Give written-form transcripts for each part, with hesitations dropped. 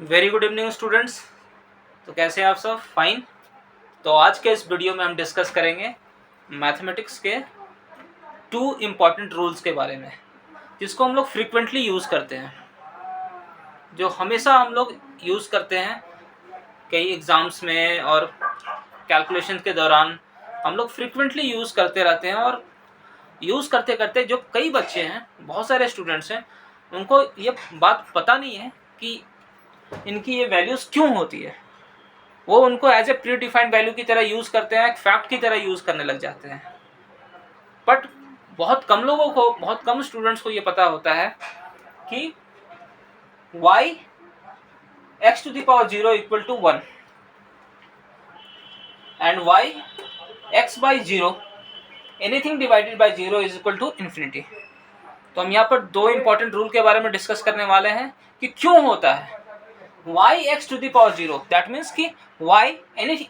Very good evening students. तो कैसे हैं आप सब? फाइन। तो आज के इस वीडियो में हम डिस्कस करेंगे मैथमेटिक्स के 2 इम्पॉर्टेंट रूल्स के बारे में, जिसको हम लोग फ्रीक्वेंटली यूज़ करते हैं, जो हमेशा हम लोग यूज़ करते हैं कई एग्ज़ाम्स में और कैलकुलेशन के दौरान हम लोग फ्रीक्वेंटली यूज़ करते रहते हैं। और यूज़ करते करते जो कई बच्चे हैं, बहुत सारे स्टूडेंट्स हैं, उनको ये बात पता नहीं है कि इनकी ये वैल्यूज़ क्यों होती है। वो उनको as a predefined value की तरह यूज़ करते हैं, एक फैक्ट की तरह यूज़ करने लग जाते हैं। बट बहुत कम लोगों को, बहुत कम स्टूडेंट्स को ये पता होता है कि y x to the power 0 equal to 1 and y x by 0 anything divided by 0 is equal to infinity। तो हम यहाँ पर 2 इंपॉर्टेंट रूल के बारे में डिस्कस करने वाले हैं कि क्यों होता है y x to the power 0, that means कि y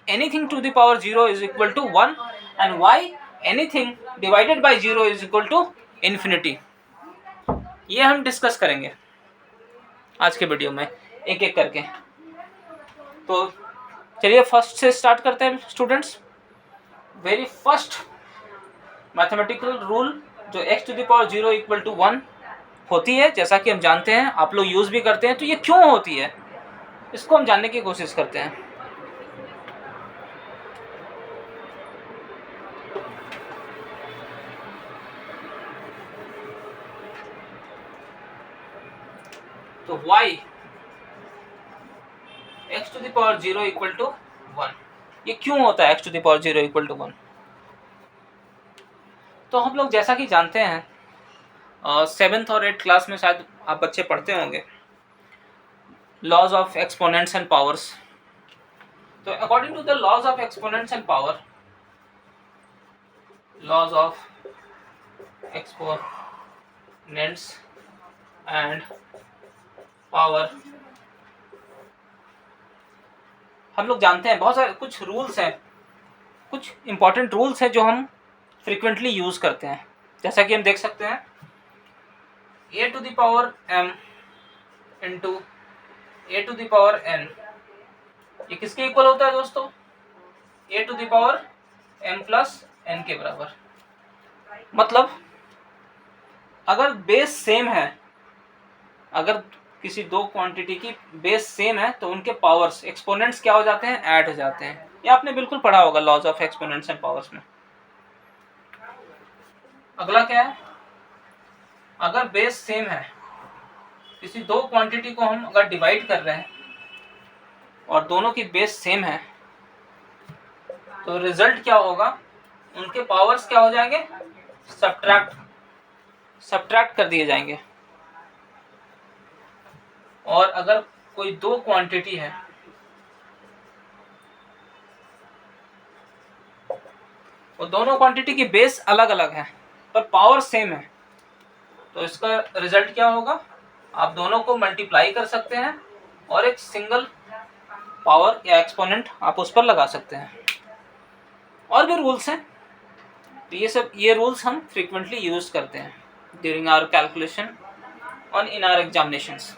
anything to the power 0 is equal to 1 and y anything divided by 0 is equal to infinity। ये हम डिस्कस करेंगे आज के वीडियो में एक एक करके। तो चलिए फर्स्ट से स्टार्ट करते हैं students. Very first mathematical rule जो x to the power 0 equal to 1 होती है, जैसा कि हम जानते हैं, आप लोग यूज़ भी करते हैं, तो ये क्यों होती है इसको हम जानने की कोशिश करते हैं। तो y x to the power 0 equal to 1, ये क्यों होता है x to the power 0 equal to 1? तो हम लोग जैसा कि जानते हैं, 7th और 8th क्लास में शायद आप बच्चे पढ़ते होंगे laws of exponents and powers. तो according to the laws of exponents and power, laws of exponents and power, हम लोग जानते हैं बहुत सारे कुछ रूल्स हैं, कुछ इंपॉर्टेंट रूल्स हैं जो हम फ्रीक्वेंटली यूज़ करते हैं। जैसा कि हम देख सकते हैं a to the power m into a to the power n, ये किसके इक्वल होता है दोस्तों? a to the power m plus n के बराबर। मतलब अगर बेस सेम है, अगर किसी दो क्वांटिटी की बेस सेम है तो उनके पावर्स एक्सपोनेंट्स क्या हो जाते हैं? ऐड हो जाते हैं। ये आपने बिल्कुल पढ़ा होगा laws of exponents and powers में। अगला क्या है? अगर बेस सेम है, किसी दो क्वांटिटी को हम अगर डिवाइड कर रहे हैं और दोनों की बेस सेम है, तो रिजल्ट क्या होगा? उनके पावर्स क्या हो जाएंगे? सब्ट्रैक्ट कर दिए जाएंगे। और अगर कोई दो क्वांटिटी है, वो दोनों क्वांटिटी की बेस अलग अलग है पर पावर सेम है, तो इसका रिजल्ट क्या होगा? आप दोनों को मल्टीप्लाई कर सकते हैं और एक सिंगल पावर या एक्सपोनेंट आप उस पर लगा सकते हैं। और भी रूल्स हैं, तो ये रूल्स हम फ्रीक्वेंटली यूज करते हैं ड्यूरिंग आवर कैलकुलेशन और इन आवर एग्जामिनेशंस।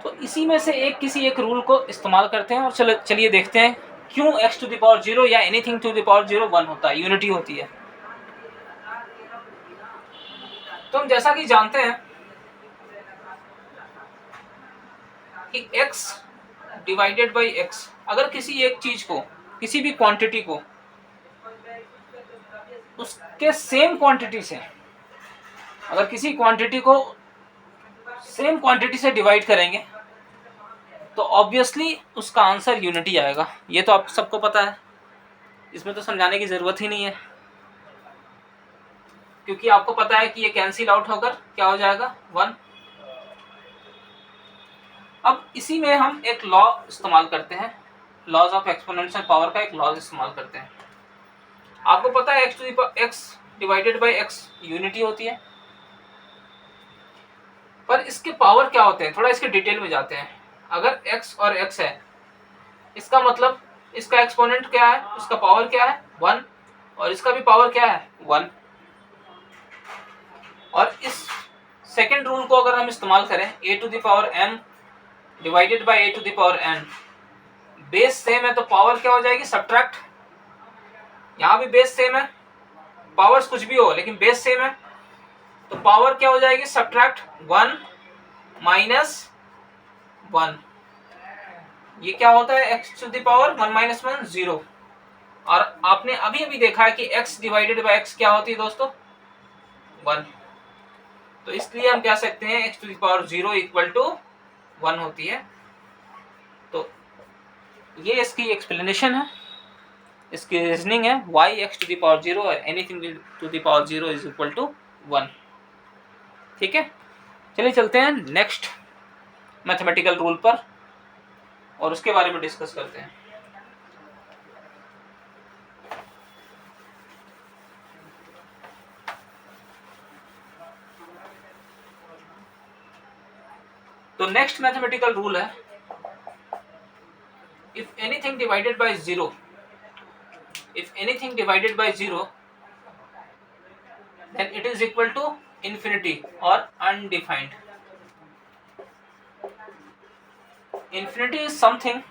तो इसी में से किसी एक रूल को इस्तेमाल करते हैं और चलिए देखते हैं क्यों x टू द पावर 0 या एनीथिंग टू द पावर 0 1 होता है, यूनिटी होती है। तो हम जैसा कि जानते हैं कि x डिवाइडेड बाई x, अगर किसी एक चीज को, किसी भी क्वांटिटी को उसके सेम क्वांटिटी से, अगर किसी क्वांटिटी को सेम क्वांटिटी से डिवाइड करेंगे तो ऑब्वियसली उसका आंसर यूनिटी आएगा। ये तो आप सबको पता है, इसमें तो समझाने की ज़रूरत ही नहीं है, क्योंकि आपको पता है कि ये कैंसिल आउट होकर क्या हो जाएगा? 1। अब इसी में हम एक लॉ इस्तेमाल करते हैं, laws of exponents and power का एक लॉ इस्तेमाल करते हैं। आपको पता है x divided by x unity होती है, पर इसके पावर क्या होते हैं? थोड़ा इसके डिटेल में जाते हैं। अगर x और x है, इसका मतलब इसका एक्सपोनेंट क्या है, उसका पावर क्या है? 1, और इसका भी पावर क्या है? 1। और इस सेकेंड रूल को अगर हम इस्तेमाल करें a to the power m divided by a to the power n। Base same है तो पावर क्या हो जाएगी, सब्ट्रैक्ट। यहाँ भी बेस सेम है, पावर्स कुछ भी हो लेकिन बेस सेम है, तो पावर क्या हो जाएगी, सब्ट्रैक्ट 1 माइनस 1। ये क्या होता है, x to the power 1 minus 1 0। और आपने अभी अभी देखा है कि x डिवाइडेड बाय x क्या होती है दोस्तों, 1। तो इसलिए हम कह सकते हैं x to the power 0 equal to 1 होती है। तो ये इसकी एक्सप्लेनेशन है, इसकी रीजनिंग है, y x to the power 0 और anything to the power 0 is equal to 1। ठीक है, चलिए चलते हैं नेक्स्ट मैथमेटिकल रूल पर और उसके बारे में डिस्कस करते हैं। तो नेक्स्ट मैथमेटिकल रूल है, if anything divided by 0, if anything divided by 0 then it is equal to infinity or undefined। infinity is something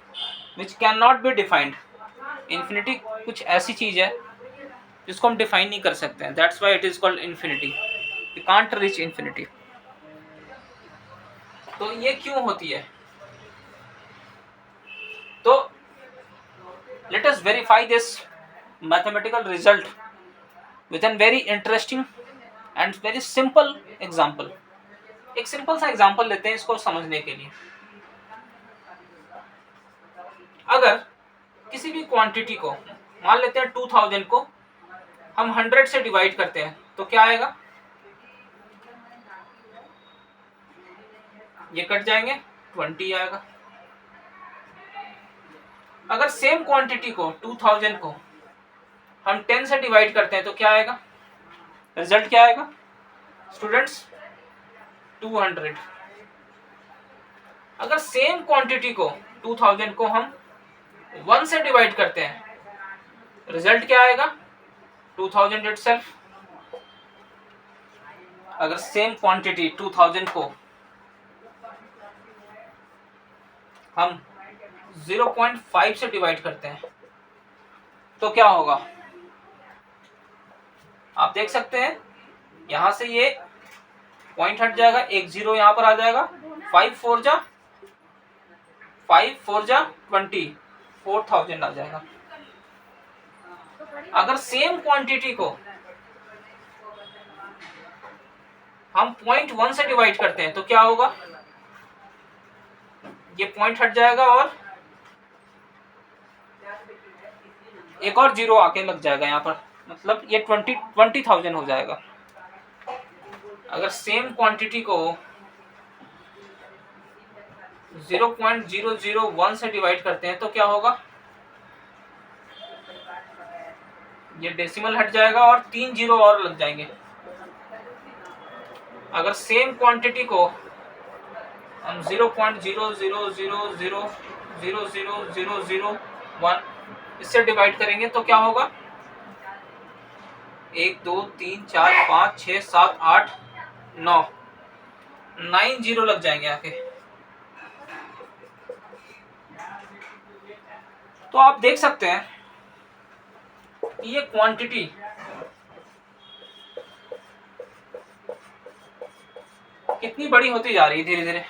which cannot be defined। infinity कुछ ऐसी चीज है जिसको हम डिफाइन नहीं कर सकते हैं, that's why it is called infinity। we can't reach infinity। तो ये क्यों होती है, तो let us verify this mathematical result with a very interesting and very simple example। एक सिंपल सा एग्जांपल लेते हैं इसको समझने के लिए। अगर किसी भी क्वांटिटी को, मान लेते हैं 2000 को हम 100 से डिवाइड करते हैं तो क्या आएगा, ये कट जाएंगे 20 आएगा। अगर सेम क्वांटिटी को 2000 को हम 10 से डिवाइड करते हैं तो क्या आएगा, रिजल्ट क्या आएगा स्टूडेंट्स, 200। अगर सेम क्वांटिटी को 2000 को हम 1 से डिवाइड करते हैं, रिजल्ट क्या आएगा, 2000 इटसेल्फ। अगर सेम क्वांटिटी 2000 को हम 0.5 से डिवाइड करते हैं तो क्या होगा, आप देख सकते हैं यहां से ये पॉइंट हट जाएगा, एक जीरो यहां पर आ जाएगा, 5 4 जा 20, 4000 आ जाएगा। अगर सेम क्वांटिटी को हम 0.1 से डिवाइड करते हैं तो क्या होगा, ये पॉइंट हट जाएगा और एक और जीरो आके लग जाएगा यहाँ पर, मतलब ये 20,000 हो जाएगा। अगर सेम क्वांटिटी को 0.001 से डिवाइड करते हैं तो क्या होगा, ये डेसिमल हट जाएगा और 3 जीरो और लग जाएंगे। अगर सेम क्वांटिटी को हम 0.000000001 इससे डिवाइड करेंगे तो क्या होगा, 1 2 3 4 5 6 7 8 9 जीरो लग जाएंगे आके। तो आप देख सकते हैं ये क्वांटिटी कितनी बड़ी होती जा रही है धीरे धीरे।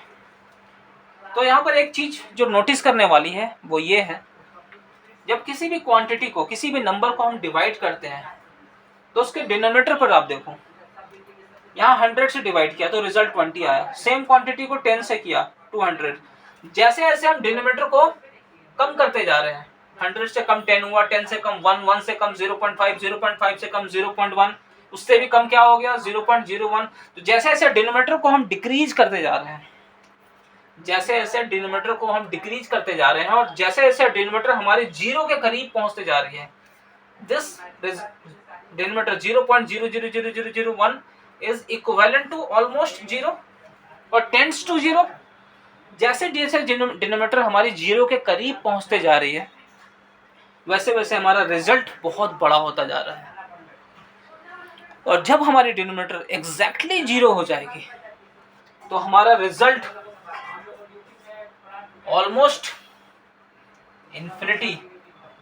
तो यहाँ पर एक चीज जो नोटिस करने वाली है वो ये है, जब किसी भी क्वांटिटी को, किसी भी नंबर को हम डिवाइड करते हैं तो उसके डिनोमिनेटर पर आप देखो, यहाँ 100 से डिवाइड किया तो रिजल्ट 20 आया। सेम क्वांटिटी को 10 से किया 200। जैसे जैसे हम डिनोमिनेटर को कम करते जा रहे हैं, 100 से कम 10 हुआ, 10 से कम 1, 1 से कम 0.5, 0.5 से कम 0.1, उससे भी कम क्या हो गया 0.01। तो जैसे जैसे डिनोमिनेटर को हम डिक्रीज करते जा रहे हैं, जैसे जैसे डिनोमिनेटर को हम डिक्रीज करते जा रहे हैं और जैसे जैसे डिनोमिनेटर हमारे जीरो के करीब पहुंचते जा रही है, this denominator 0.00001 is equivalent to almost zero और टेंड्स टू जीरो। जैसे जैसे डिनोमिनेटर हमारी जीरो के करीब पहुंचते जा रही है वैसे वैसे हमारा रिजल्ट बहुत बड़ा होता जा रहा है। और जब हमारी डिनोमिनेटर एग्जैक्टली जीरो हो जाएगी तो हमारा रिजल्ट ऑलमोस्ट इन्फिनिटी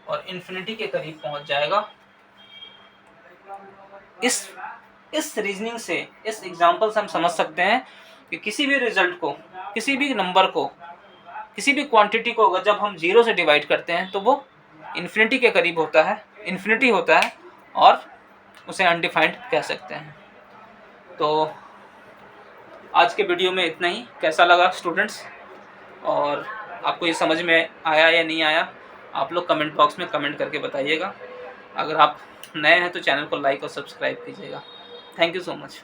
और इन्फिनिटी के करीब पहुंच जाएगा। इस रीजनिंग से, इस एग्जाम्पल से हम समझ सकते हैं कि किसी भी रिजल्ट को, किसी भी नंबर को, किसी भी क्वांटिटी को अगर जब हम 0 से डिवाइड करते हैं तो वो इन्फिनिटी के करीब होता है, इन्फिनिटी होता है, और उसे अनडिफाइंड कह सकते हैं। तो आज के वीडियो में इतना ही। कैसा लगा स्टूडेंट्स, और आपको ये समझ में आया या नहीं आया, आप लोग कमेंट बॉक्स में कमेंट करके बताइएगा। अगर आप नए हैं तो चैनल को लाइक और सब्सक्राइब कीजिएगा। Thank you so much.